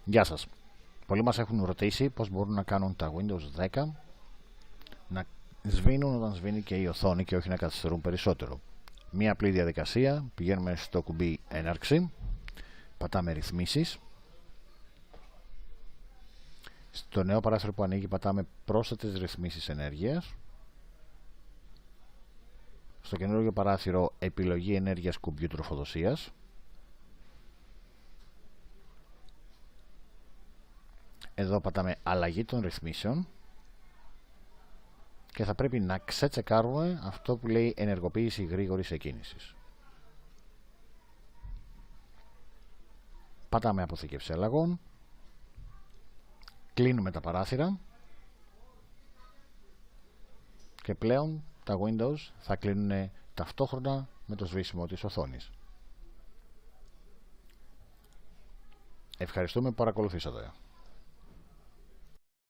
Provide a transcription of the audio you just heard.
Γεια σας. Πολλοί μας έχουν ρωτήσει πώς μπορούν να κάνουν τα Windows 10 να σβήνουν όταν σβήνει και η οθόνη και όχι να καθυστερούν περισσότερο. Μία απλή διαδικασία, πηγαίνουμε στο κουμπί έναρξη, πατάμε ρυθμίσεις. Στο νέο παράθυρο που ανοίγει πατάμε πρόσθετες ρυθμίσεις ενέργειας. Στο καινούργιο παράθυρο επιλογή ενέργειας κουμπιού τροφοδοσίας. Εδώ πατάμε αλλαγή των ρυθμίσεων και θα πρέπει να ξετσεκάρουμε αυτό που λέει ενεργοποίηση γρήγορης εκκίνησης. Πατάμε αποθήκευση αλλαγών, κλείνουμε τα παράθυρα και πλέον τα Windows θα κλείνουν ταυτόχρονα με το σβήσιμο της οθόνης. Ευχαριστούμε που παρακολουθήσατε.